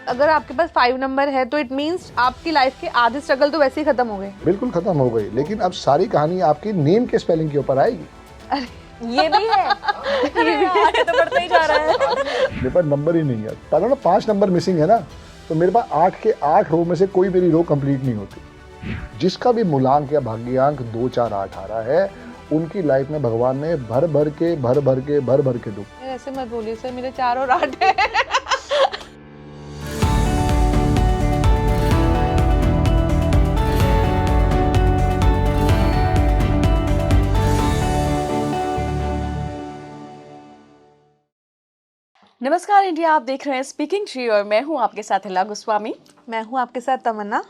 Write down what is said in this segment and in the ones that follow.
अगर आपके पास 5 नंबर है तो इट मींस आपकी लाइफ के आधे स्ट्रगल तो वैसे ही खत्म हो गए। बिल्कुल खत्म हो गई, लेकिन अब सारी कहानी आपकी नेम के स्पेलिंग के ऊपर आएगी। ये भी है। आगे तो बढ़ता ही जा रहा है। मेरे पास नंबर ही नहीं है, पता ना 5 नंबर मिसिंग है ना, तो मेरे पास 8 के 8 रो में से कोई मेरी रो कंप्लीट नहीं होती। जिसका भी मूलांक या भाग्यांक 2, 4, 8 आ रहा है, उनकी लाइफ में भगवान ने भर भर के दुख। ऐसे मत बोलिए सर, मेरे 4 और 8 है। नमस्कार इंडिया, आप देख रहे हैं स्पीकिंग ट्री और मैं हूं आपके साथ हिला गोस्वामी। मैं हूँ आपके साथ तमन्ना।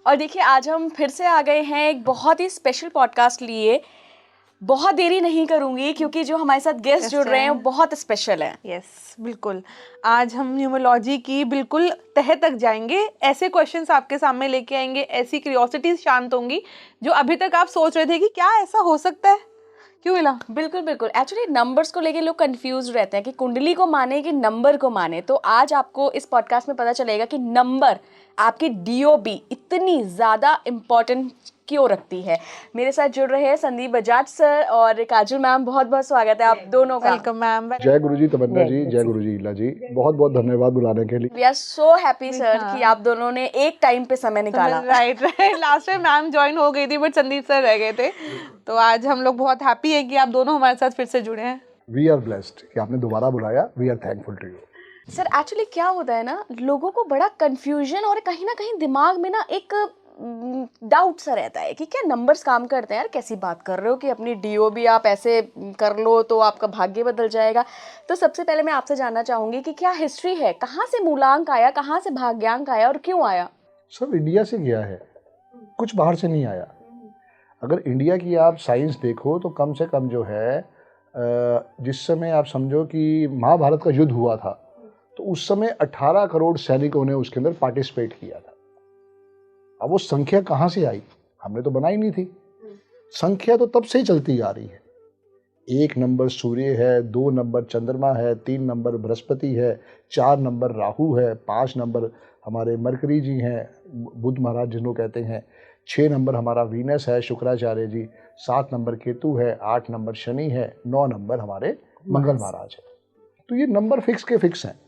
और देखिए, आज हम फिर से आ गए हैं एक बहुत ही स्पेशल पॉडकास्ट लिए। बहुत देरी नहीं करूंगी क्योंकि जो हमारे साथ गेस्ट जुड़ रहे हैं वो बहुत स्पेशल हैं। यस, बिल्कुल। आज हम न्यूमरोलॉजी की बिल्कुल तह तक जाएंगे। ऐसे क्वेश्चंस आपके सामने लेके आएंगे, ऐसी क्यूरियोसिटीज शांत होंगी जो अभी तक आप सोच रहे थे कि क्या ऐसा हो सकता है। क्यों मिला? बिल्कुल बिल्कुल। एक्चुअली नंबर्स को लेके लोग कंफ्यूज रहते हैं कि कुंडली को माने कि नंबर को माने। तो आज आपको इस पॉडकास्ट में पता चलेगा कि नंबर आपकी डीओबी इतनी ज़्यादा इम्पोर्टेंट क्यों रखती है। मेरे साथ जुड़ रहे हैं संदीप बजाज सर और काजल मैम। बहुत बहुत स्वागत है आप दोनों का। Welcome ma'am. जय गुरुजी तमन्ना जी, जय गुरुजी इला जी, बहुत बहुत धन्यवाद बुलाने के लिए। We are so happy sir कि आप दोनों ने एक टाइम पे समय निकाला। राइट। लास्ट में मैम ज्वाइन हो गई थी बट संदीप सर रह गए थे, तो आज हम लोग बहुत हैप्पी है कि आप दोनों हमारे साथ फिर से जुड़े हैं। वी आर ब्लेस्ड कि आपने दोबारा बुलाया। We are thankful to you. Sir actually क्या होता है ना, लोगों को बड़ा कंफ्यूजन और कहीं ना कहीं दिमाग में ना एक डाउट सा रहता है कि क्या नंबर्स काम करते हैं। यार कैसी बात कर रहे हो कि अपनी डीओबी आप ऐसे कर लो तो आपका भाग्य बदल जाएगा। तो सबसे पहले मैं आपसे जानना चाहूंगी कि क्या हिस्ट्री है, कहाँ से मूलांक आया, कहाँ से भाग्यांक आया और क्यों आया? सब इंडिया से गया है, कुछ बाहर से नहीं आया। अगर इंडिया की आप साइंस देखो तो कम से कम जो है, जिस समय आप समझो कि महाभारत का युद्ध हुआ था तो उस समय 18 करोड़ सैनिकों ने उसके अंदर पार्टिसिपेट किया था। अब वो संख्या कहाँ से आई? हमने तो बनाई नहीं थी। संख्या तो तब से ही चलती आ रही है। 1 नंबर सूर्य है, 2 नंबर चंद्रमा है, 3 नंबर बृहस्पति है, 4 नंबर राहु है, 5 नंबर हमारे मरकरी जी हैं, बुध महाराज जिनको कहते हैं, 6 नंबर हमारा वीनस है, शुक्राचार्य जी, 7 नंबर केतु है, 8 नंबर शनि है, 9 नंबर हमारे मंगल महाराज है। तो ये नंबर फिक्स के फिक्स हैं।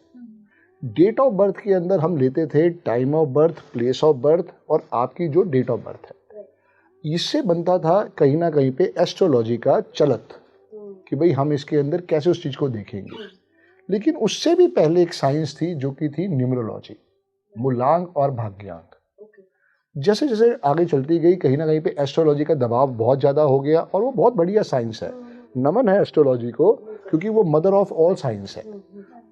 डेट ऑफ बर्थ के अंदर हम लेते थे time of birth, place of birth और आपकी जो डेट ऑफ बर्थ है। इससे बनता था कहीं ना कहीं पे एस्ट्रोलॉजी का चलत कि भाई हम इसके अंदर कैसे उस चीज़ को देखेंगे। लेकिन उससे भी पहले एक साइंस थी जो कि थी न्यूमरोलॉजी, मूलांक और भाग्यांक। जैसे जैसे आगे चलती गई कहीं ना कहीं पे एस्ट्रोलॉजी का दबाव बहुत ज़्यादा हो गया और वो बहुत बढ़िया साइंस है। नमन है एस्ट्रोलॉजी को, क्योंकि वो मदर ऑफ ऑल साइंस है।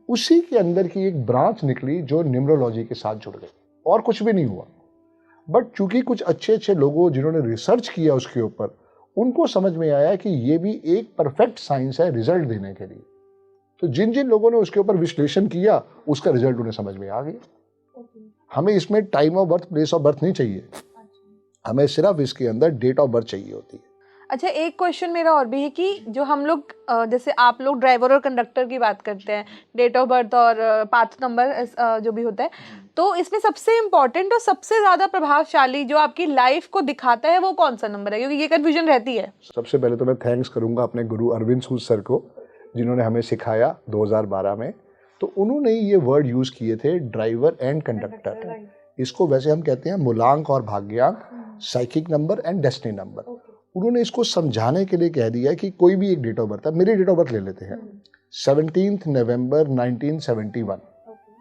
उसी के अंदर की एक ब्रांच निकली जो न्यूमरोलॉजी के साथ जुड़ गई और कुछ भी नहीं हुआ। बट चूंकि कुछ अच्छे अच्छे लोगों जिन्होंने रिसर्च किया उसके ऊपर, उनको समझ में आया कि ये भी एक परफेक्ट साइंस है रिजल्ट देने के लिए। तो जिन जिन लोगों ने उसके ऊपर विश्लेषण किया उसका रिजल्ट उन्हें समझ में आ गया। हमें इसमें time of birth, place of birth नहीं चाहिए, हमें सिर्फ इसके अंदर डेट ऑफ बर्थ चाहिए होती है। अच्छा, एक क्वेश्चन मेरा और भी है कि जो हम लोग जैसे आप लोग ड्राइवर और कंडक्टर की बात करते हैं, डेट ऑफ बर्थ और पाथ नंबर जो भी होता है, तो इसमें सबसे इम्पोर्टेंट और सबसे ज़्यादा प्रभावशाली जो आपकी लाइफ को दिखाता है वो कौन सा नंबर है? क्योंकि ये कन्फ्यूजन रहती है। सबसे पहले तो मैं थैंक्स करूंगा अपने गुरु अरविंद सूद सर को, जिन्होंने हमें सिखाया 2012 में। तो उन्होंने ये वर्ड यूज़ किए थे, ड्राइवर एंड कंडक्टर। इसको वैसे हम कहते हैं मूलांक और भाग्यांक, psychic number and destiny number. उन्होंने इसको समझाने के लिए कह दिया कि कोई भी एक डेट ऑफ बर्थ है। मेरी डेट ऑफ बर्थ ले लेते हैं, 17 नवंबर 1971।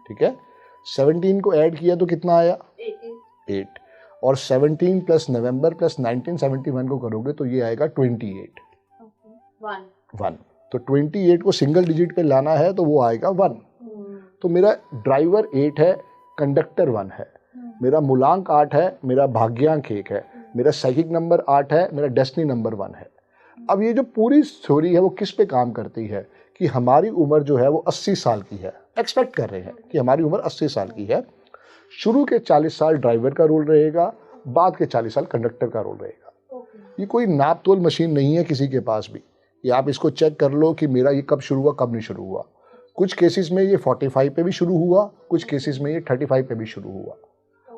ठीक है, 17 को ऐड किया तो कितना आया? 8। और 17 प्लस नवंबर प्लस 1971 को करोगे तो ये आएगा 28। 1। तो 28 को सिंगल डिजिट पे लाना है तो वो आएगा 1। तो मेरा ड्राइवर 8 है, कंडक्टर 1 है, मेरा मूलांक 8 है, मेरा भाग्यांक 1 है, मेरा साइकिक नंबर 8 है, मेरा डेस्टिनी नंबर 1 है। अब ये जो पूरी स्टोरी है वो किस पे काम करती है कि हमारी उम्र जो है वो 80 साल की है। एक्सपेक्ट कर रहे हैं कि हमारी उम्र 80 साल की है। शुरू के 40 साल ड्राइवर का रोल रहेगा, बाद के 40 साल कंडक्टर का रोल रहेगा। ये कोई नाप तोल मशीन नहीं है किसी के पास भी, ये आप इसको चेक कर लो कि मेरा ये कब शुरू हुआ कब नहीं शुरू हुआ। कुछ केसेस में ये 45 पे भी शुरू हुआ, कुछ केसेस में ये 35 पे भी शुरू हुआ।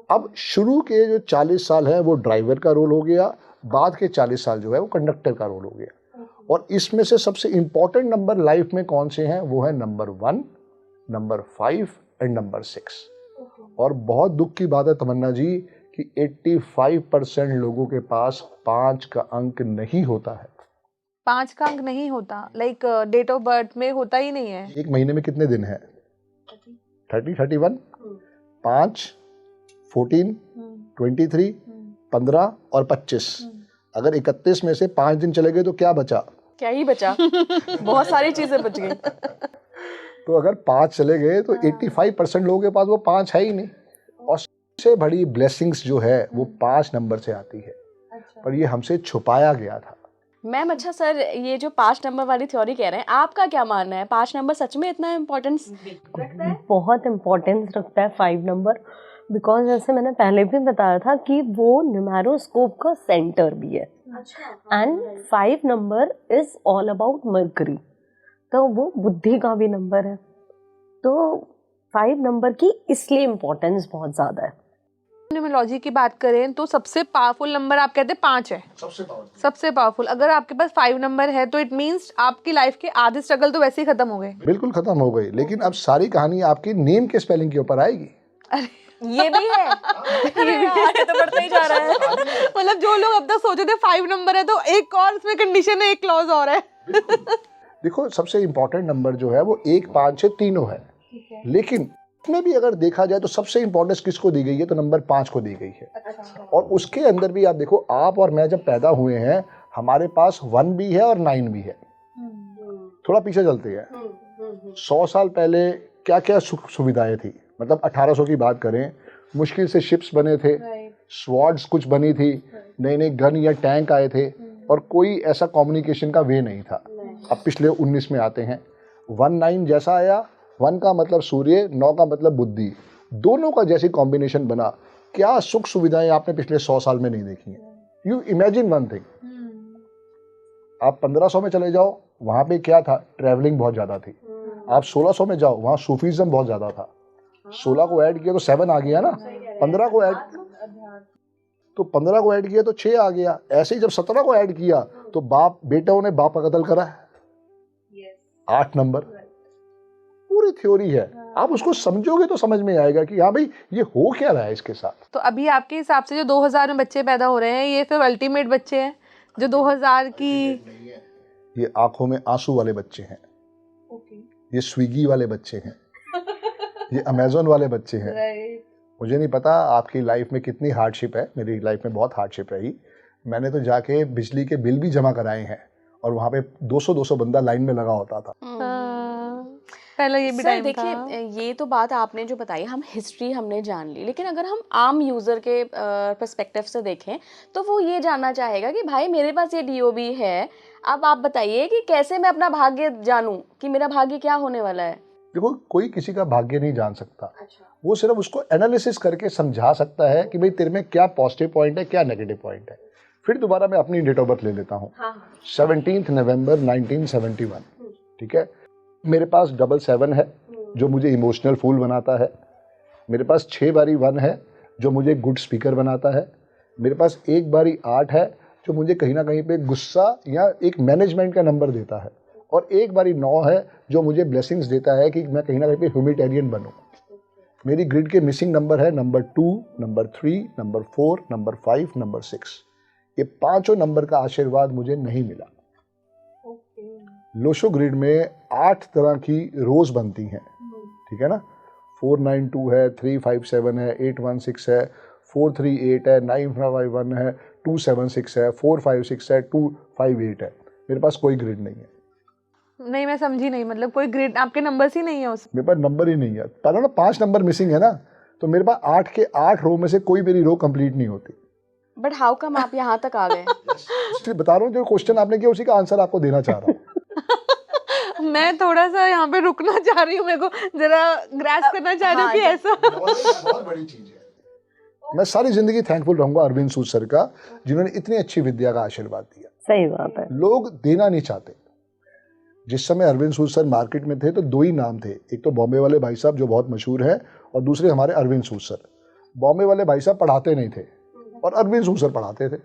अब शुरू के जो 40 साल है वो ड्राइवर का रोल हो गया, बाद के 40 साल जो है वो कंडक्टर का रोल हो गया। और इसमें से सबसे इम्पोर्टेंट नंबर लाइफ में कौन से हैं? वो है नंबर 1, नंबर 5 एंड नंबर 6। और बहुत दुख की बात है तमन्ना जी कि 85% लोगों के पास 5 का अंक नहीं होता है। 5 का अंक नहीं होता, लाइक डेट ऑफ बर्थ में होता ही नहीं है। एक महीने में कितने दिन है? 30, 31, 5, 14, 23, 15 और 25। अगर 31 में से 5 दिन चले गए तो क्या बचा? क्या ही बचा बहुत सारी चीजें बच गई। तो अगर 5 चले गए तो 85% लोगों के पास वो 5 है ही नहीं। और सबसे बड़ी ब्लेसिंग्स जो है वो 5 नंबर से आती है, पर ये हमसे छुपाया गया था। मैम अच्छा सर, ये जो 5 नंबर वाली थ्योरी कह रहे हैं, आपका क्या मानना है? 5 नंबर सच में इतना इम्पोर्टेंस रखता है? बहुत इम्पोर्टेंस रखता है 5 नंबर, बिकॉज जैसे मैंने पहले भी बताया था कि वो न्यूमेरोस्कोप का सेंटर भी है। And 5 number is all about mercury, तो वो बुद्धि का भी नंबर है। तो 5 नंबर की इसलिए इम्पोर्टेंस बहुत ज़्यादा है। न्यूमरोलॉजी की बात करें तो सबसे पावरफुल नंबर आप कहते हैं 5 है, सबसे पावरफुल। अगर आपके पास 5 नंबर है तो इट मीन्स आपकी लाइफ के आधे स्ट्रगल तो वैसे ही खत्म हो गए। बिल्कुल खत्म हो गई, लेकिन अब सारी कहानी आपकी नेम के स्पेलिंग के ऊपर आएगी। ये भी है आगे तो बढ़ता ही जा रहा है। मतलब जो लोग अब तक सोचे थे 5 नंबर है तो एक और इसमें कंडीशन है, एक क्लॉज और है। देखो सबसे इम्पोर्टेंट नंबर जो है वो 1, 5, 6 तीनों है, लेकिन इसमें भी अगर देखा जाए तो सबसे इम्पोर्टेंस किसको दी गई है? तो नंबर 5 को दी गई है। और उसके अंदर भी आप देखो, आप और मैं जब पैदा हुए हैं हमारे पास 1 भी है और 9 भी है। थोड़ा पीछे चलते हैं, 100 साल पहले क्या क्या सुविधाएं थी? मतलब 1800 की बात करें, मुश्किल से शिप्स बने थे, स्वॉर्ड्स कुछ बनी थी, नए नए गन या टैंक आए थे, और कोई ऐसा कम्युनिकेशन का वे नहीं था। अब पिछले 19 में आते हैं, 19 जैसा आया, 1 का मतलब सूर्य, 9 का मतलब बुद्धि, दोनों का जैसी कॉम्बिनेशन बना, क्या सुख सुविधाएं आपने पिछले 100 साल में नहीं देखी हैं। यू इमेजिन वन थिंग, आप 1500 में चले जाओ, वहाँ पे क्या था? ट्रैवलिंग बहुत ज़्यादा थी। आप 1600 में जाओ, वहाँ सूफीज़म बहुत ज़्यादा था। 16 को ऐड किया तो 7 आ गया ना, 15 को ऐड तो 15 को ऐड किया तो 6 आ गया। ऐसे ही जब 17 को ऐड किया तो बाप बेटों ने बाप का कत्ल करा, 8 नंबर। पूरी थ्योरी है, आप उसको समझोगे तो समझ में आएगा कि हाँ भाई ये हो क्या रहा है इसके साथ। तो अभी आपके हिसाब से जो 2000 में बच्चे पैदा हो रहे हैं, ये फिर अल्टीमेट बच्चे हैं जो 2000 की? ये आंखों में आंसू वाले बच्चे हैं, ये स्विगी वाले बच्चे हैं, ये अमेजोन वाले बच्चे हैं। मुझे नहीं पता आपकी लाइफ में कितनी हार्डशिप है, मेरी लाइफ में बहुत हार्डशिप रही। मैंने तो जाके बिजली के बिल भी जमा कराए हैं, और वहाँ पे 200-200 बंदा लाइन में लगा होता था। पहले ये भी टाइम था। देखिए, ये तो बात आपने जो बताई, हम हिस्ट्री हमने जान ली, लेकिन अगर हम आम यूजर के पर्सपेक्टिव से देखें तो वो ये जानना चाहेगा कि भाई मेरे पास ये डीओबी है, अब आप बताइए कि कैसे मैं अपना भाग्य जानूं कि मेरा भाग्य क्या होने वाला है। देखो, कोई किसी का भाग्य नहीं जान सकता। वो सिर्फ उसको एनालिसिस करके समझा सकता है कि भाई तेरे में क्या पॉजिटिव पॉइंट है, क्या नेगेटिव पॉइंट है। फिर दोबारा मैं अपनी डेट ऑफ बर्थ ले लेता हूँ, 17 नवंबर 1971। ठीक है, मेरे पास 77 है जो मुझे इमोशनल फूल बनाता है। मेरे पास 6 बारी 1 है जो मुझे गुड स्पीकर बनाता है। मेरे पास 1 बारी 8 है जो मुझे कहीं ना कहीं पे गुस्सा या एक मैनेजमेंट का नंबर देता है। और 1 बारी 9 है जो मुझे ब्लेसिंग्स देता है कि मैं कहीं ना कहीं पे ह्यूमैनिटेरियन बनूं। मेरी ग्रिड के मिसिंग नंबर है number 2, number 3, number 4, number 5, number 6। ये 5 नंबर का आशीर्वाद मुझे नहीं मिला। लोशो ग्रिड में 8 तरह की रोज बनती हैं, ठीक है ना। 492 है, 357 है, 816 है, 438 है, 951 है, 276 है, 456 है, 258 है। मेरे पास कोई ग्रिड नहीं है। नहीं, मैं समझी नहीं, मतलब कोई ग्रिड आपके नंबर्स ही नहीं है उसमें? मेरे पास नंबर ही नहीं है। पता ना 5 नंबर मिसिंग है ना, तो मेरे पास 8 के 8 रो में से कोई मेरी रो कंप्लीट नहीं होती। बट हाउ कम आप यहाँ तक आ गए? इसलिए बता रहा हूँ, जो क्वेश्चन आपने किया उसी का आंसर आपको देना चाह रहा हूँ। मैं थोड़ा सा यहाँ पे रुकना चाह रही हूँ, मेरे को जरा ग्रैस्प करना चाह रही हूँ कि ऐसा। बहुत बड़ी चीज है। मैं सारी जिंदगी थैंकफुल रहूंगा अरविंद सूद सर का, जिन्होंने इतनी अच्छी विद्या का आशीर्वाद दिया। सही बात है। लोग देना नहीं चाहते, जिस समय अरविंद सूद सर मार्केट में थे तो दो ही नाम थे, एक तो बॉम्बे वाले भाई साहब जो बहुत मशहूर है और दूसरे हमारे अरविंद सूद सर। बॉम्बे वाले भाई साहब पढ़ाते नहीं थे और अरविंद सूद सर पढ़ाते थे।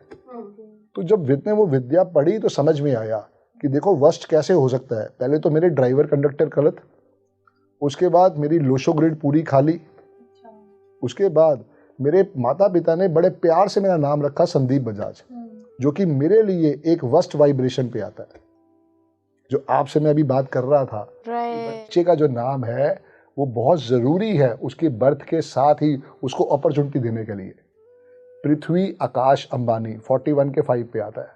तो जब ने वो विद्या पढ़ी तो समझ में आया कि देखो वर्स्ट कैसे हो सकता है। पहले तो मेरे ड्राइवर कंडक्टर गलत, उसके बाद मेरी लोशो ग्रिड पूरी खाली, उसके बाद मेरे माता पिता ने बड़े प्यार से मेरा नाम रखा संदीप बजाज, जो कि मेरे लिए एक वर्स्ट वाइब्रेशन पे आता है। जो आपसे मैं अभी बात कर रहा था, बच्चे का जो नाम है वो बहुत ज़रूरी है उसके बर्थ के साथ ही उसको अपॉर्चुनिटी देने के लिए। पृथ्वी आकाश अंबानी 41 के 5 पे आता है।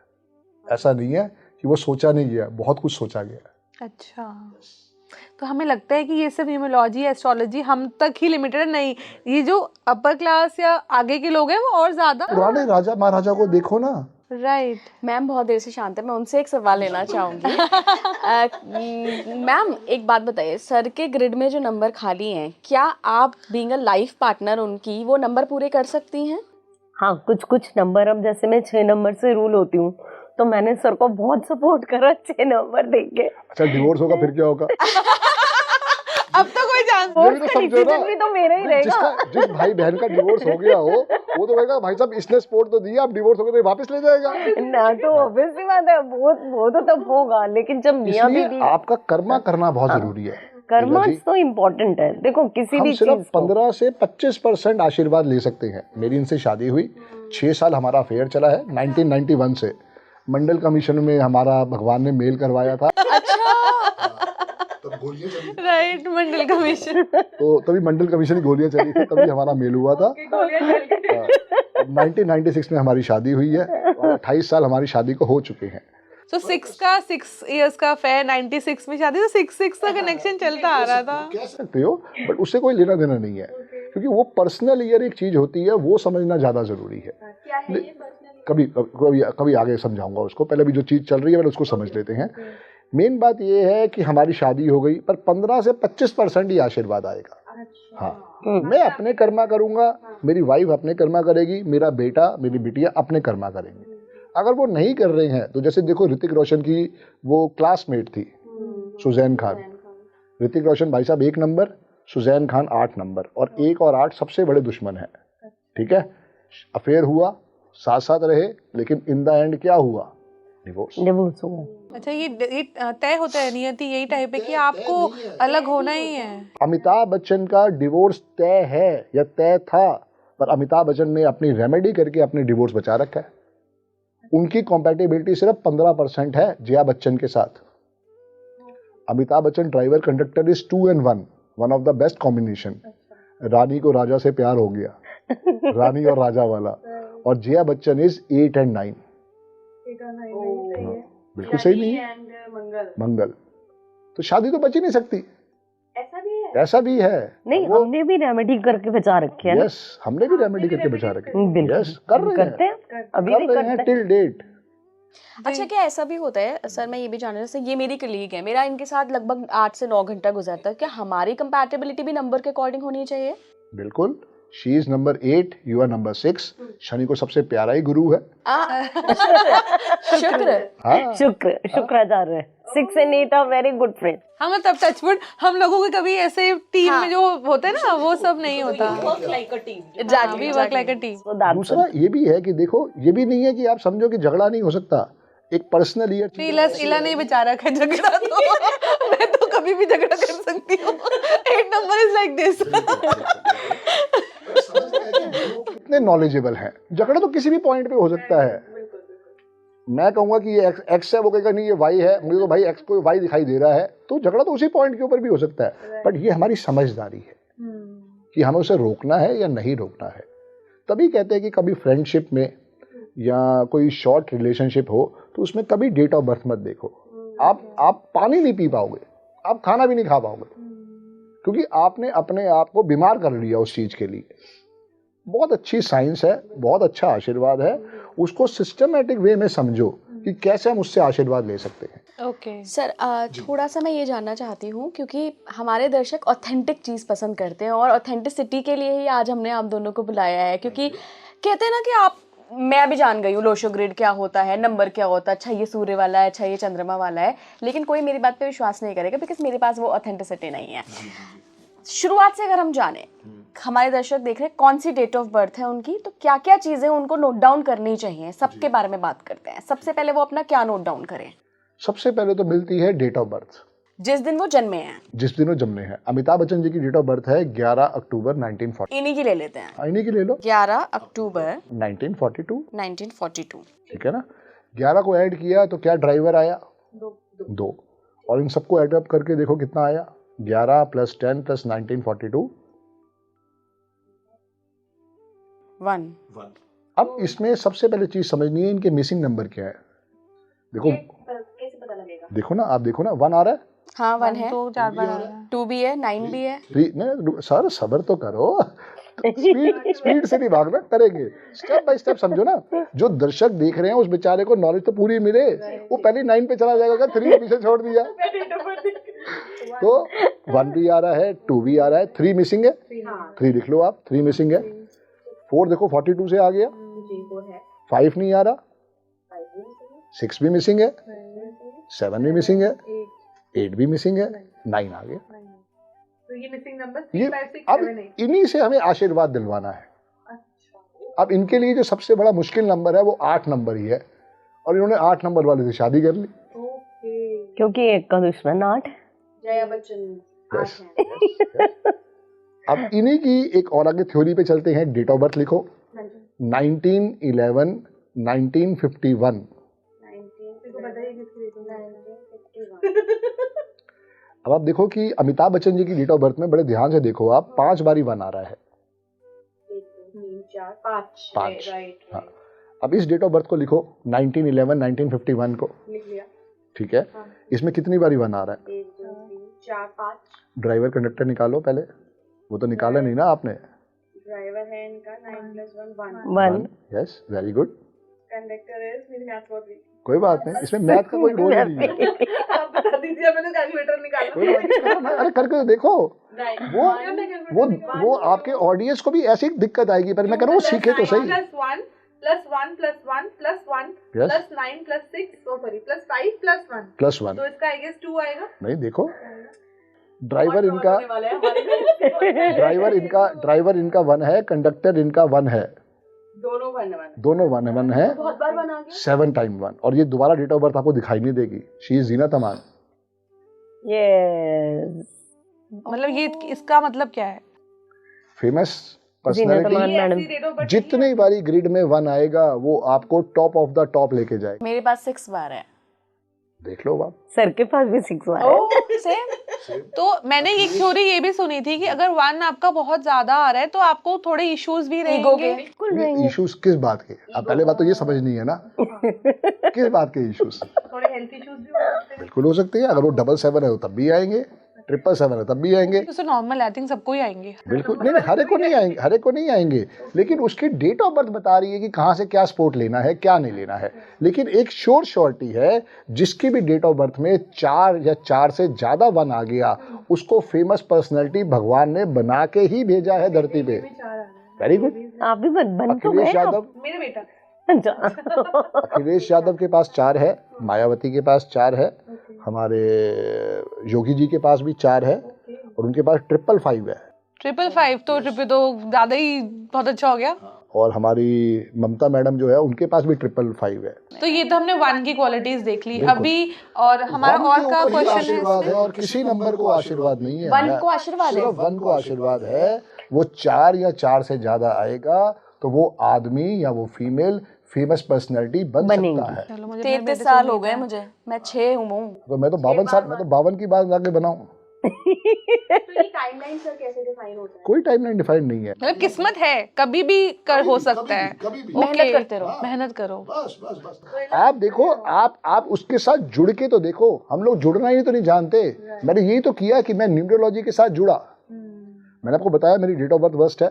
ऐसा नहीं है कि वो सोचा नहीं गया, बहुत कुछ सोचा गया। अच्छा, तो हमें लगता है कि ये सब न्यूमरोलॉजी एस्ट्रोलॉजी हम तक ही लिमिटेड नहीं, ये जो अपर क्लास या आगे के लोग हैं वो और ज़्यादा। पुराने राजा महाराजा को देखो ना। राइट। मैम बहुत देर से शांत है, मैं उनसे एक सवाल लेना चाहूँगी। मैम एक बात बताइए, सर के ग्रिड में जो नंबर खाली हैं, क्या आप बीइंग अ लाइफ पार्टनर उनकी वो नंबर पूरे कर सकती हैं? हाँ, कुछ कुछ नंबर, अब जैसे मैं 6 नंबर से रूल होती हूँ तो मैंने सर को बहुत सपोर्ट करा 6 नंबर देख के। अच्छा, डिवोर्स होगा फिर क्या होगा? अब तो कोई चांस ये भी तो समझो ना, भी तो मेरा ही रहेगा। जिस भाई बहन का डिवोर्स हो गया हो वो तो कहेगा भाई साहब इसने सपोर्ट तो दिया, अब डिवोर्स हो गया तो वापस ले जाएगा ना। तो ऑब्वियस सी बात है, वो तो तब होगा, लेकिन जब मियां बीवी, आपका कर्मा करना बहुत जरूरी है। कर्मा तो इम्पोर्टेंट है। देखो किसी भी चीज सिर्फ 15 से 25% आशीर्वाद ले सकते हैं। मेरी इनसे शादी हुई, 6 साल हमारा अफेयर चला है 1991 से। मंडल कमीशन में हमारा भगवान ने मेल करवाया था। राइट, मंडल कमीशन। तो तभी मंडल कमीशन की गोलियां चली थी, तभी हमारा मेल हुआ था। 1996 में हमारी शादी हुई है और 28 साल हमारी शादी को हो चुके हैं। तो 6 इयर्स का फेयर, 96 में शादी, तो 6 का कनेक्शन चलता आ रहा था। कह सकते हो, बट उससे कोई लेना देना नहीं है, क्योंकि वो पर्सनल ईयर एक चीज होती है, वो समझना ज्यादा जरूरी है। कभी आगे समझाऊंगा उसको, पहले भी जो चीज चल रही है पहले उसको समझ लेते हैं। मेन बात ये है कि हमारी शादी हो गई, पर 15 से 25% ही आशीर्वाद आएगा। हाँ, मैं अपने कर्मा करूंगा, मेरी वाइफ अपने कर्मा करेगी, मेरा बेटा मेरी बिटिया अपने कर्मा करेंगे। अगर वो नहीं कर रहे हैं तो जैसे देखो ऋतिक रोशन की वो क्लासमेट थी सुजैन खान। ऋतिक रोशन भाई साहब 1 नंबर, सुजैन खान 8 नंबर, और 1 और 8 सबसे बड़े दुश्मन हैं। ठीक है, अफेयर हुआ, साथ साथ रहे, लेकिन इन द एंड क्या हुआ? डिवोर्स हुआ। अच्छा, ये तय होता है, नियति यही टाइप है कि आपको अलग होना ही है। अमिताभ बच्चन का डिवोर्स तय है या तय था, पर अमिताभ बच्चन ने अपनी रेमेडी करके अपनी डिवोर्स बचा रखा है। उनकी कॉम्पैटिबिलिटी सिर्फ 15% है जया बच्चन के साथ। Amitabh Bachchan driver conductor is 2 and 1, one of the best combination. रानी को राजा से प्यार हो गया, रानी और राजा वाला, और जया बच्चन इज 8 and 9। बिल्कुल सही नहीं है, मंगल। तो शादी तो बच ही नहीं सकती। ऐसा भी है। नहीं, हमने भी रेमेडी करके बचा रखे हैं। यस, हमने भी रेमेडी करके बचा रखे हैं। यस, कर रहे हैं, अभी भी करते हैं टिल डेट। अच्छा, क्या ऐसा भी होता है सर, मैं ये भी जानना, जैसे ये मेरी कलीग है, मेरा इनके साथ लगभग 8 से 9 घंटा गुजरता है, क्या हमारी कंपैटिबिलिटी भी नंबर के अकॉर्डिंग होनी चाहिए? बिल्कुल। She is number 8, you are number 6। Shani को सबसे प्यारा ही गुरु है। Shukracharya. 6 and 8 are very good friend. हाँ, मतलब टचवुड हम लोगों के कभी ऐसे टीम में जो होते हैं ना, वो सब नहीं होता। Work like a team. दूसरा ये भी है कि देखो, ये भी नहीं है कि आप समझो कि झगड़ा नहीं हो सकता। एक पर्सनल ईयर, इला नहीं बचा रखा है झगड़ा, तो मैं तो कभी भी झगड़ा कर सकती हूँ। 8 नंबर इज लाइक दिस। कितने नॉलेजेबल हैं, झगड़ा तो किसी भी पॉइंट पे हो सकता है। मैं कहूंगा कि ये एक्स है, वो कहेगा नहीं ये वाई है, मुझे तो भाई एक्स को वाई दिखाई दे रहा है, तो झगड़ा तो उसी पॉइंट के ऊपर भी हो सकता है। बट ये हमारी समझदारी है कि हमें उसे रोकना है या नहीं रोकना है। तभी कहते हैं कि कभी फ्रेंडशिप में या कोई शॉर्ट रिलेशनशिप हो तो उसमें कभी डेट ऑफ बर्थ मत देखो। आप पानी नहीं पी पाओगे, आप खाना भी नहीं खा पाओगे, क्योंकि आपने अपने आप को बीमार कर लिया उस चीज के लिए। बहुत अच्छी साइंस है, बहुत अच्छा आशीर्वाद है, उसको सिस्टमेटिक वे में समझो कि कैसे हम उससे आशीर्वाद ले सकते हैं। ओके सर, थोड़ा सा मैं ये जानना चाहती हूँ, क्योंकि हमारे दर्शक ऑथेंटिक चीज़ पसंद करते हैं और ऑथेंटिसिटी के लिए ही आज हमने आप दोनों को बुलाया है, क्योंकि कहते हैं ना कि आप मैं अभी जान गई हूँ लोशो ग्रिड क्या होता है, नंबर क्या होता है, अच्छा ये सूर्य वाला है, अच्छा ये चंद्रमा वाला है, लेकिन कोई मेरी बात पे विश्वास नहीं करेगा बिकॉज मेरे पास वो ऑथेंटिसिटी नहीं है। शुरुआत से अगर हम जाने, हमारे दर्शक देख रहे हैं कौन सी डेट ऑफ बर्थ है उनकी, तो क्या क्या चीजें उनको नोट डाउन करनी चाहिए, सबके बारे में बात करते हैं। सबसे पहले वो अपना क्या नोट डाउन करें? सबसे पहले तो मिलती है डेट ऑफ बर्थ, जिस दिन वो जन्मे हैं। जिस दिन वो जन्मे हैं। अमिताभ बच्चन जी की डेट ऑफ बर्थ है 11 अक्टूबर 1940। इन्हीं की ले लेते हैं, इन्हीं की ले लो, 11 अक्टूबर 1942। 1942। ठीक है ना। 11 को ऐड किया तो क्या ड्राइवर आया? 2। और इन सबको ऐड अप करके देखो कितना आया, 11 + 10 + 1942 1। अब इसमें सबसे पहले चीज समझनी है इनके मिसिंग नंबर क्या है। देखो, कैसे पता लगेगा? देखो ना, आप देखो ना, 1 आ रहा है, हाँ 1 है, तो 4 बार आ रहा है। 2 भी है, 9 भी है। 3 नहीं सर, सब्र तो करो, स्पीड से नहीं भागना, करेंगे स्टेप बाय स्टेप, समझो ना। जो दर्शक देख रहे हैं उस बेचारे को नॉलेज तो पूरी मिले, वो पहले 9 पे चला जाएगा, 3 पीछे छोड़ दिया। तो 1 भी आ रहा है, 2 भी आ रहा है, 3 मिसिंग है, 3 लिख लो आप, 3 मिसिंग है। 4 देखो 42 से आ गया, 5 नहीं आ रहा, 6 भी मिसिंग है, 7 भी मिसिंग है, 8 भी मिसिंग है, 9 आ गया। तो ये मिसिंग नंबर ये 3, 5, 6, अब 7, 8। इन्हीं से हमें आशीर्वाद दिलवाना है। अब इनके लिए जो सबसे बड़ा मुश्किल नंबर है वो 8 नंबर ही है, और इन्होंने 8 नंबर वाले से शादी कर ली। क्योंकि एक का दुश्मन 8 है। Jaya Bachchan Yes, yes. अब इन्हीं की एक और आगे थ्योरी पे चलते हैं। डेट ऑफ बर्थ लिखो, 1911 1951। अब आप देखो कि अमिताभ बच्चन जी की डेट ऑफ बर्थ में बड़े ध्यान से देखो आप, 5 बारी 1 आ रहा है, 5। हाँ। अब इस डेट ऑफ बर्थ को लिखो 1911 1951 को, ठीक है। इसमें कितनी बारी 1 आ रहा है? 1 2 3 4 5। ड्राइवर कंडक्टर निकालो पहले, वो तो निकाला नहीं ना आपने। ड्राइवर है इनका 9 + 1 1 यस, वेरी गुड। कंडक्टर है, मेरी मैथ बहुत वीक। कोई बात नहीं, इसमें मैथ का कोई रोल नहीं है। आप बता दीजिए, मैंने कैलकुलेटर निकाला। कोई बात नहीं, करो ना, अरे करके तो देखो। वो आपके ऑडियंस को भी ऐसी दिक्कत आएगी, पर मैं कह रहा हूँ सीखे तो सही। +1 + 1 + 1 + 1 Yes. +9 + 6 +5 +1, +1 तो इसका आई गेस 2 आएगा। नहीं, देखो ड्राइवर इनका 1 है, कंडक्टर इनका 1 है, दोनों 1 है, बहुत बार बना गया। 7 टाइम 1। और ये दोबारा डेट ऑफ बर्थ आपको दिखाई नहीं देगी। She is Zeenat Aman. Yes. मतलब ये इसका मतलब क्या है? Famous Zeenat Aman personality. Madam. ऐसी date of birth जितनी बारी ग्रिड में 1 आएगा वो आपको टॉप ऑफ द टॉप लेके जाएगा। मेरे पास 6 बार है। देख लो आप। सर के पास भी 6 बार है। सेम। तो मैंने एक थ्योरी ये भी सुनी थी कि अगर 1 आपका बहुत ज्यादा आ रहा है तो आपको थोड़े इश्यूज भी ईगो रहेंगे। के। बिल्कुल रहेंगे। इश्यूज किस बात के? अब पहले बात तो ये समझनी है ना, किस बात के इश्यूज? थोड़े हेल्थ इश्यूज भी हो सकते हैं। बिल्कुल हो सकते हैं। अगर वो 777 है तो तब भी आएंगे, 777 है तब भी आएंगे। तो नॉर्मल, आई थिंक सबको ही आएंगे। बिल्कुल नहीं, हर एक को नहीं आएंगे, हर एक को नहीं आएंगे, लेकिन उसकी डेट ऑफ बर्थ बता रही है कि कहाँ से क्या स्पोर्ट लेना है, क्या नहीं लेना है। लेकिन एक श्योर श्योरिटी है, जिसकी भी डेट ऑफ बर्थ में 4 या 4 से ज्यादा 1 आ गया, उसको फेमस पर्सनैलिटी भगवान ने बना के ही भेजा है धरती पे। Very good. आप भी बन तो अखिलेश गए आप। यादव, मेरे बेटा अच्छा। अखिलेश यादव के पास 4 है, मायावती के पास 4 है, हमारे योगी जी के पास भी 4 है, और उनके पास 555 है। 555 तो ज्यादा ही बहुत अच्छा हो गया। और हमारी ममता मैडम जो है उनके पास भी 555 है। तो ये तो हमने 1 की क्वालिटीज देख ली बिल्कुल। अभी। और हमारा वन और के का ऊपर ही क्वेश्चन आशीर्वाद है, है और किसी नंबर को आशीर्वाद नहीं है। 1 को आशीर्वाद है। सिर्फ 1 को आशीर्वाद है। वो 4 या 4 से ज्यादा आएगा तो वो आदमी या वो फीमेल फेमस पर्सनैलिटी बन सकता है। चलो, मुझे 33 साल हो गए मुझे, मैं 6 हूँ। तो मैं तो 52 की बात आगे बनाऊं। तो ये टाइमलाइन सर कैसे डिफाइन होता है? कोई टाइम लाइन डिफाइंड नहीं है। मतलब किस्मत है, कभी भी कर हो सकता है। कभी भी। मेहनत Okay, करते रहो। मेहनत करो। बस आप देखो, आप उसके साथ जुड़ के तो देखो। हम लोग जुड़ना ही तो नहीं जानते। मैंने यही तो किया कि मैं न्यूमरोलॉजी के साथ जुड़ा। मैंने आपको बताया मेरी डेट ऑफ बर्थ वर्स्ट है।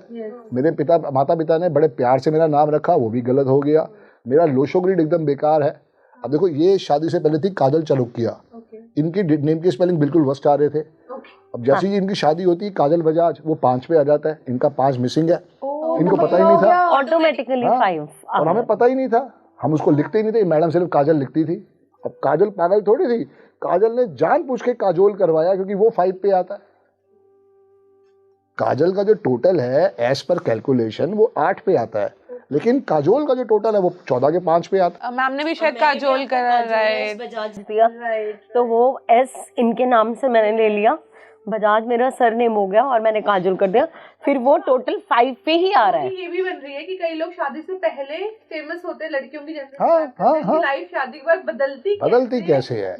मेरे माता पिता ने बड़े प्यार से मेरा नाम रखा, वो भी गलत हो गया। मेरा लोशो ग्रिड एकदम बेकार है। अब देखो, ये शादी से पहले थी काजल चालुक्या। इनकी नेम की स्पेलिंग बिल्कुल वर्स्ट आ रहे थे। अब जैसे ही इनकी शादी होती है, काजल बजाज, वो 5 पे आ जाता है। इनका 5 मिसिंग है। इनको पता ही नहीं था। ऑटोमेटिकली हाँ, 5 और हमें पता ही नहीं था, हम उसको लिखते ही नहीं थे, मैडम सिर्फ काजल लिखती थी। अब काजल पागल थोड़ी थी, काजल ने जानबूझ के काजोल करवाया क्योंकि वो 5 पे आता है। काजल का जो टोटल है एज पर कैलकुलेशन वो 8 पे आता है, लेकिन काजोल का जो टोटल है वो 14 के 5 पे आता है। मैम ने भी शायद काजोल करा, राइट। बजाज दिया, तो वो एस इनके नाम से मैंने ले लिया, बजाज मेरा सरनेम हो गया और मैंने काजोल कर दिया, फिर वो टोटल 5 पे ही आ रहा है। ये भी बन रही है कि कई लोग शादी से पहले फेमस होते हैं लड़कियों की जनरेशन। हाँ, लाइफ शादी के बाद बदलती कैसे है,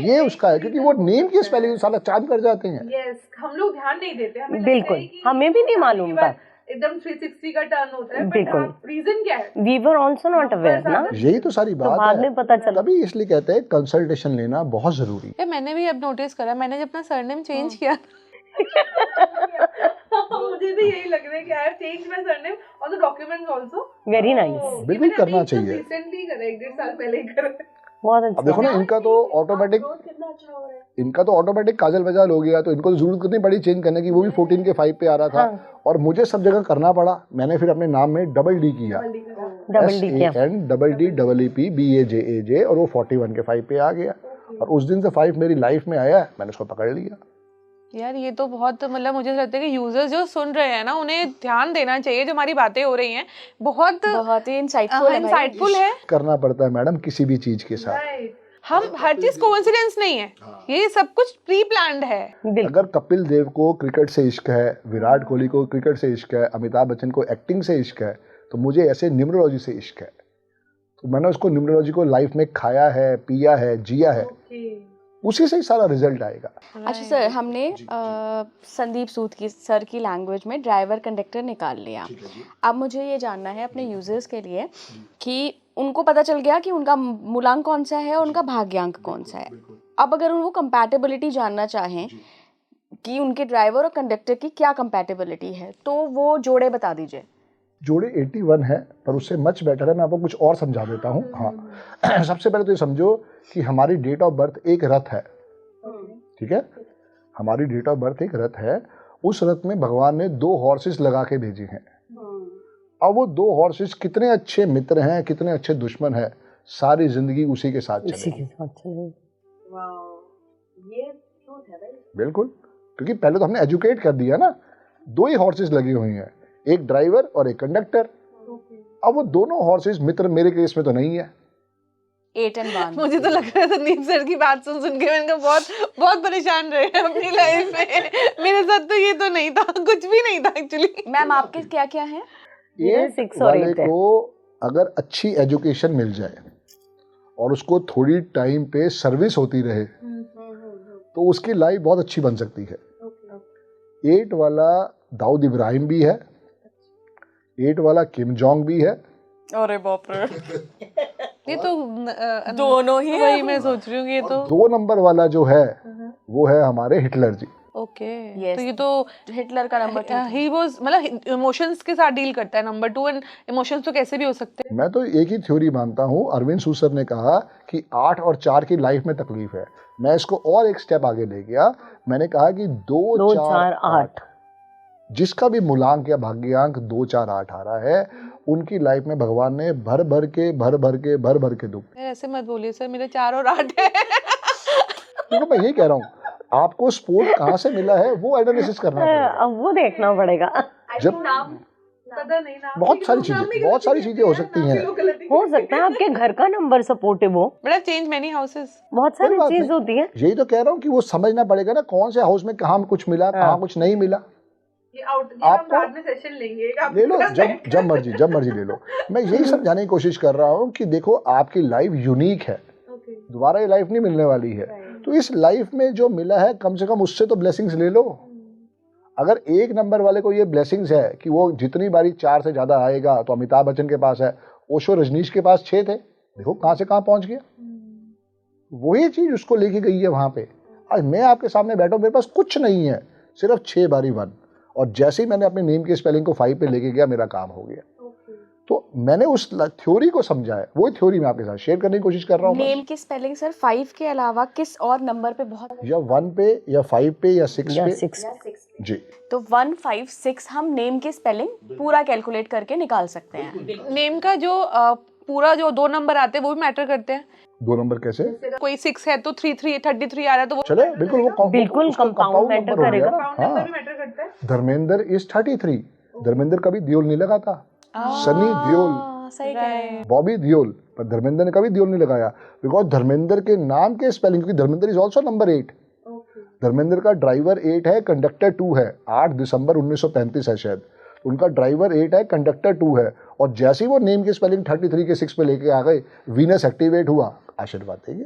ये उसका है, क्योंकि वो नेम की स्पेलिंग साला चांद कर जाते हैं। यस, हम लोग ध्यान नहीं देते, हमें लगता बिल्कुल, है कि हमें भी नहीं मालूम था, एकदम 360 का टर्न होता है। बिल्कुल। रीजन क्या है? We were also not aware ना, यही तो सारी तो बात बाद है, में पता चला। तभी इसलिए कहते हैं कंसल्टेशन लेना बहुत जरूरी है। मैंने भी अब नोटिस करा, मैंने जब अपना सरनेम चेंज किया मुझे भी यही लग रहा है कि I have changed my surname on the documents also. Very nice, बिल्कुल करना चाहिए। रिसेंटली करा, 1.5 साल पहले ही करा। बहुत अब देखो अच्छा। ना, इनका तो ऑटोमेटिक काजल बजाल हो गया, तो इनको तो जरूरत कितनी पड़ी चेंज करने की, वो भी 14 के 5 पे आ रहा था। हाँ। और मुझे सब जगह करना पड़ा, मैंने फिर अपने नाम में डबल डी किया, डबल डी किया, SANDDEEPBAJAJ, और वो 41 के 5 पे आ गया। और उस दिन से 5 मेरी लाइफ में आया, मैंने उसको पकड़ लिया। यार ये तो बहुत, मतलब मुझे लगता है कि यूजर्स जो सुन रहे हैं ना, उन्हें ध्यान देना चाहिए, जो हमारी बातें हो रही हैं बहुत ही इंसाइटफुल है। करना पड़ता है मैडम किसी भी चीज के साथ। हम हर चीज कोइंसिडेंस नहीं है, ये सब कुछ प्री प्लान्ड है। अगर कपिल देव को क्रिकेट से इश्क है, विराट कोहली को क्रिकेट से इश्क है, अमिताभ बच्चन को एक्टिंग से इश्क है, तो मुझे ऐसे न्यूमरोलॉजी से इश्क है। तो मैंने उसको न्यूमरोलॉजी को लाइफ में खाया है, पिया है, जिया है, उसी से ही सारा रिजल्ट आएगा। अच्छा सर, हमने संदीप सूद की सर की लैंग्वेज में ड्राइवर कंडक्टर निकाल लिया। अब मुझे ये जानना है अपने यूजर्स के लिए कि उनको पता चल गया कि उनका मूलांक कौन सा है और उनका भाग्यांक कौन सा है। अब अगर वो कंपैटिबिलिटी जानना चाहें कि उनके ड्राइवर और कंडक्टर की क्या कंपैटिबिलिटी है, तो वो जोड़े बता दीजिए। जोड़े 81 है, पर उससे मच बेटर है, मैं आपको कुछ और समझा देता हूँ। हाँ सबसे पहले तो ये समझो कि हमारी डेट ऑफ बर्थ एक रथ है, ठीक है, हमारी डेट ऑफ बर्थ एक रथ है। उस रथ में भगवान ने 2 हॉर्सेस लगा के भेजे हैं। अब वो 2 हॉर्सेस कितने अच्छे मित्र हैं, कितने अच्छे दुश्मन हैं, सारी जिंदगी उसी के साथ चलेंगे। बिल्कुल, क्योंकि पहले तो हमने एजुकेट कर दिया ना, 2 ही हॉर्सेस लगी हुई हैं, एक ड्राइवर और एक कंडक्टर। अब वो दोनों हॉर्सेस मित्र मेरे केस में तो नहीं है। 8 and 1। मुझे तो लग रहा है संदीप सर की बात सुन के मैंने कहा बहुत परेशान रहे हैं अपनी लाइफ में। मेरे साथ तो ये तो नहीं था, कुछ भी नहीं था एक्चुअली। मैम आपके क्या क्या है? ये 6 और 8 है। को अगर अच्छी एजुकेशन मिल जाए और उसको थोड़ी टाइम पे सर्विस होती रहे तो उसकी लाइफ बहुत अच्छी बन सकती है। 8 वाला दाऊद इब्राहिम भी है, 8 वाला किम जोंग भी है। अरे बाप रे, ये तो दोनों ही वही मैं सोच रही हूँ। ये तो 2 नंबर वाला जो है वो है हमारे हिटलर जी। Okay, Yes. तो ये तो हिटलर का नंबर 2 ही वाज, मतलब इमोशंस के साथ डील करता है नंबर 2, एंड इमोशंस तो कैसे भी हो सकते हैं। मैं तो एक ही थ्योरी मानता हूँ, अरविंद सूसर ने कहा कि 8 और 4 की लाइफ में तकलीफ है। मैं इसको और एक स्टेप आगे ले गया, मैंने कहा कि 2 4 8 जिसका भी मूलांक या भाग्यांक 2 4 8 आ रहा है, उनकी लाइफ में भगवान ने भर भर के दुख। ऐसे मत बोलिए सर, मेरे 4 और 8 है। तो मैं यही कह रहा हूँ, आपको स्पोर्ट कहाँ से मिला है वो एनालिसिस करना पड़ेगा। अब वो देखना पड़ेगा। जब पता नहीं ना, बहुत सारी चीजें हो सकती हैं। हो सकता है आपके घर का नंबर सपोर्टिव हो, बड़ा चेंज मेनी हाउसेस, बहुत सारी बात चीज नहीं। होती है। यही तो कह रहा हूँ कि वो समझना पड़ेगा ना, कौन से हाउस में कहाँ कुछ मिला, कहाँ कुछ नहीं मिला। आपको बाद में सेशन लेंगे, ले लो, जब मर्जी ले लो। मैं यही समझाने की कोशिश कर रहा हूँ कि देखो आपकी लाइफ यूनिक है, दोबारा ये लाइफ नहीं मिलने वाली है। तो इस लाइफ में जो मिला है कम से कम उससे तो ब्लेसिंग्स ले लो। अगर 1 नंबर वाले को ये ब्लेसिंग्स है कि वो जितनी बारी 4 से ज्यादा आएगा, तो अमिताभ बच्चन के पास है, ओशो रजनीश के पास 6 थे, देखो कहाँ से कहाँ पहुंच गया। वही चीज उसको लेके गई है वहां पे। आज मैं आपके सामने बैठा हूं, मेरे पास कुछ नहीं है, सिर्फ 6 बारी 1, और जैसे ही मैंने अपने नेम के स्पेलिंग को 5 पे लेके गया, मेरा काम हो गया। तो मैंने उस थ्योरी को समझा है, वही थ्योरी मैं आपके साथ शेयर करने की कोशिश कर रहा हूँ। नेम की स्पेलिंग सर 5 के अलावा किस और नंबर पे बहुत, या 1 पे या 5 पे या 6 पे, जी। तो 156 हम नेम की स्पेलिंग पूरा कैलकुलेट करके निकाल सकते हैं। नेम का जो पूरा जो 2 नंबर आते हैं वो भी मैटर करते हैं। 2 नंबर कैसे? कोई 6 है तो 33 आ रहा है तो वो चले बिल्कुल वो बिल्कुल उसका compound compound matter number हो गया करेगा। ना। नंबर हाँ, भी मैटर करता है। धर्मेंद्र इज 33। धर्मेंद्र कभी दियोल नहीं लगाता। सनी दियोल, सही कह रहे हैं। बॉबी दियोल, पर धर्मेंद्र ने कभी दियोल नहीं लगाया बिकॉज धर्मेंद्र के नाम के स्पेलिंग, क्योंकि Dharmendra is also number 8। Dharmendra का ड्राइवर 8 है, कंडक्टर 2 है। 8 दिसंबर 1935 है शायद। उनका ड्राइवर 8 है, कंडक्टर 2 है। और जैसे ही वो नेम की स्पेलिंग 33 के 6 पे लेके आ गए, वीनस एक्टिवेट हुआ, आशीर्वाद देंगे।